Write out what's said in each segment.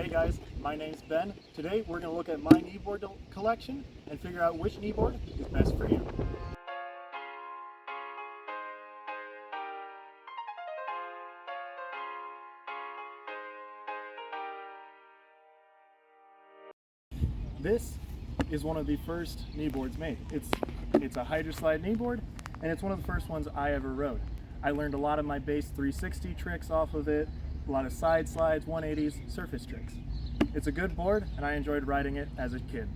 Hey guys, my name's Ben. Today we're going to look at my kneeboard collection and figure out which kneeboard is best for you. This is one of the first kneeboards made. It's a hydroslide kneeboard, and it's one of the first ones I ever rode. I learned a lot of my base 360 tricks off of it, a lot of side slides, 180s, surface tricks. It's a good board, and I enjoyed riding it as a kid.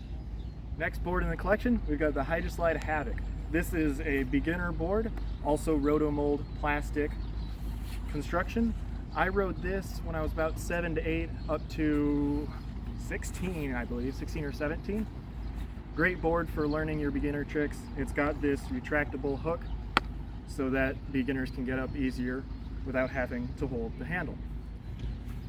Next board in the collection, we've got the Hydroslide Havoc. This is a beginner board, also rotomold plastic construction. I rode this when I was about 7 to 8 up to 16, I believe, 16 or 17. Great board for learning your beginner tricks. It's got this retractable hook so that beginners can get up easier without having to hold the handle.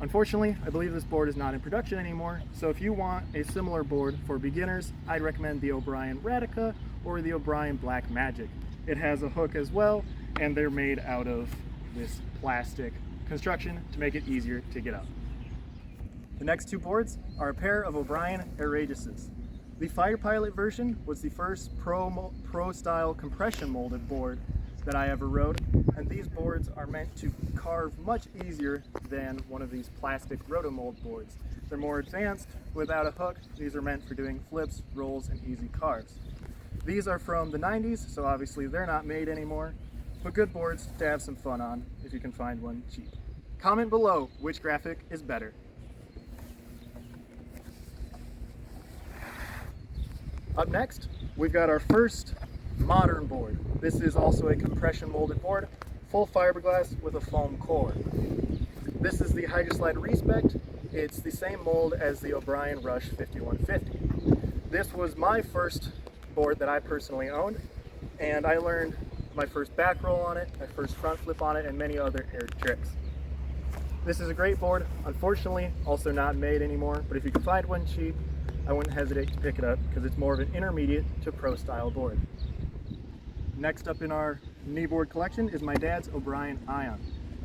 Unfortunately, I believe this board is not in production anymore, so if you want a similar board for beginners, I'd recommend the O'Brien Radica or the O'Brien Black Magic. It has a hook as well, and they're made out of this plastic construction to make it easier to get up. The next two boards are a pair of O'Brien Aeraguses. The Fire Pilot version was the first pro-style compression molded board that I ever rode, and these boards are meant to carve much easier than one of these plastic rotomold boards. They're more advanced without a hook. These are meant for doing flips, rolls, and easy carves. These are from the 90s, so obviously they're not made anymore, but good boards to have some fun on if you can find one cheap. Comment below which graphic is better. Up next, we've got our first modern board. This is also a compression molded board, full fiberglass with a foam core. This is the Hydroslide Respect. It's the same mold as the O'Brien Rush 5150. This was my first board that I personally owned, and I learned my first back roll on it, my first front flip on it, and many other air tricks. This is a great board, unfortunately also not made anymore, but if you can find one cheap, I wouldn't hesitate to pick it up because it's more of an intermediate to pro style board. Next up in our kneeboard collection is my dad's O'Brien Ion.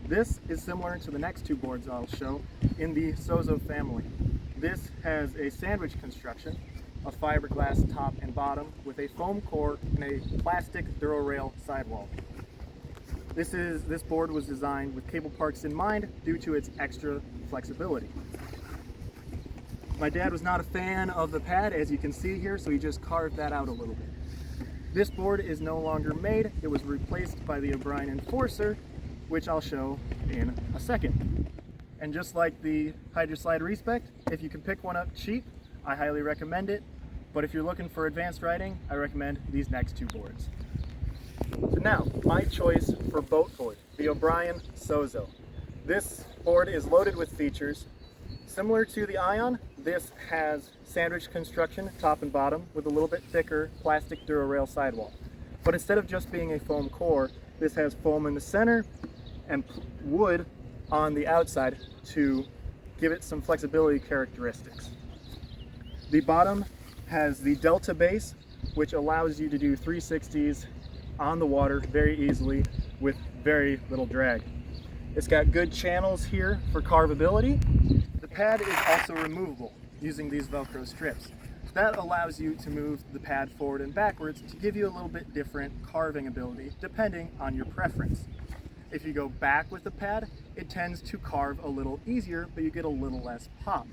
This is similar to the next two boards I'll show in the Sozo family. This has a sandwich construction, a fiberglass top and bottom with a foam core and a plastic Durarail sidewall. This board was designed with cable parks in mind due to its extra flexibility. My dad was not a fan of the pad, as you can see here, so he just carved that out a little bit. This board is no longer made. It was replaced by the O'Brien Enforcer, which I'll show in a second. And just like the Hydroslide Respect, if you can pick one up cheap, I highly recommend it. But if you're looking for advanced riding, I recommend these next two boards. So now, my choice for boat board, the O'Brien Sozo. This board is loaded with features. Similar to the Ion, this has sandwich construction, top and bottom, with a little bit thicker plastic Durarail sidewall. But instead of just being a foam core, this has foam in the center and wood on the outside to give it some flexibility characteristics. The bottom has the Delta base, which allows you to do 360s on the water very easily with very little drag. It's got good channels here for carvability. The pad is also removable using these Velcro strips. That allows you to move the pad forward and backwards to give you a little bit different carving ability depending on your preference. If you go back with the pad, it tends to carve a little easier, but you get a little less pop.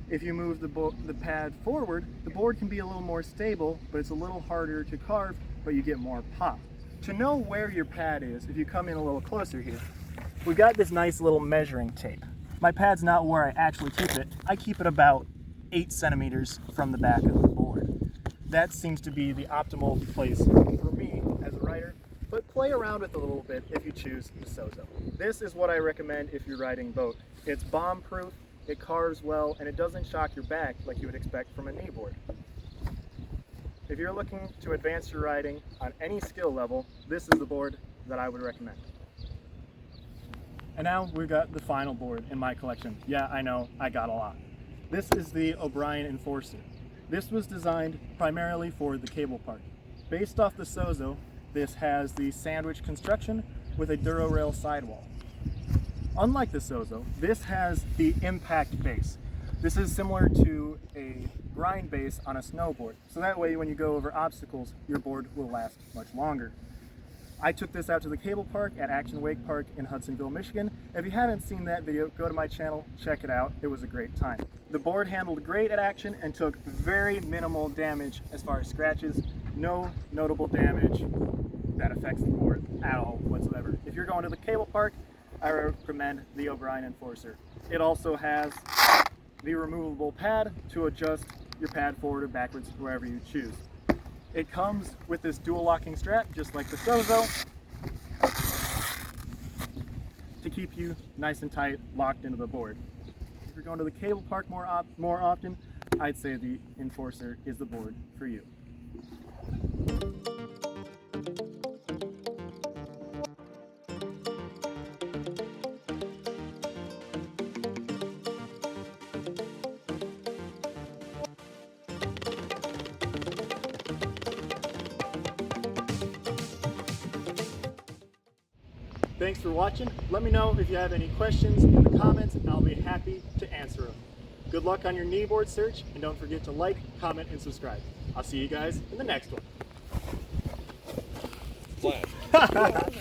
If you move the pad forward, the board can be a little more stable, but it's a little harder to carve, but you get more pop. To know where your pad is, if you come in a little closer here, we've got this nice little measuring tape. My pad's not where I actually keep it. I keep it about 8 centimeters from the back of the board. That seems to be the optimal place for me as a rider, but play around with it a little bit if you choose the Sozo. This is what I recommend if you're riding boat. It's bomb-proof, it carves well, and it doesn't shock your back like you would expect from a kneeboard. If you're looking to advance your riding on any skill level, this is the board that I would recommend. And now we've got the final board in my collection. Yeah, I know, I got a lot. This is the O'Brien Enforcer. This was designed primarily for the cable park. Based off the Sozo, this has the sandwich construction with a Durarail sidewall. Unlike the Sozo, this has the impact base. This is similar to a grind base on a snowboard. So that way when you go over obstacles, your board will last much longer. I took this out to the cable park at Action Wake Park in Hudsonville, Michigan. If you haven't seen that video, go to my channel, check it out. It was a great time. The board handled great at Action and took very minimal damage as far as scratches. No notable damage that affects the board at all whatsoever. If you're going to the cable park, I recommend the O'Brien Enforcer. It also has the removable pad to adjust your pad forward or backwards wherever you choose. It comes with this dual locking strap, just like the Sozo, to keep you nice and tight, locked into the board. If you're going to the cable park more often, I'd say the Enforcer is the board for you. Thanks for watching. Let me know if you have any questions in the comments and I'll be happy to answer them. Good luck on your kneeboard search and don't forget to like, comment, and subscribe. I'll see you guys in the next one. Flat.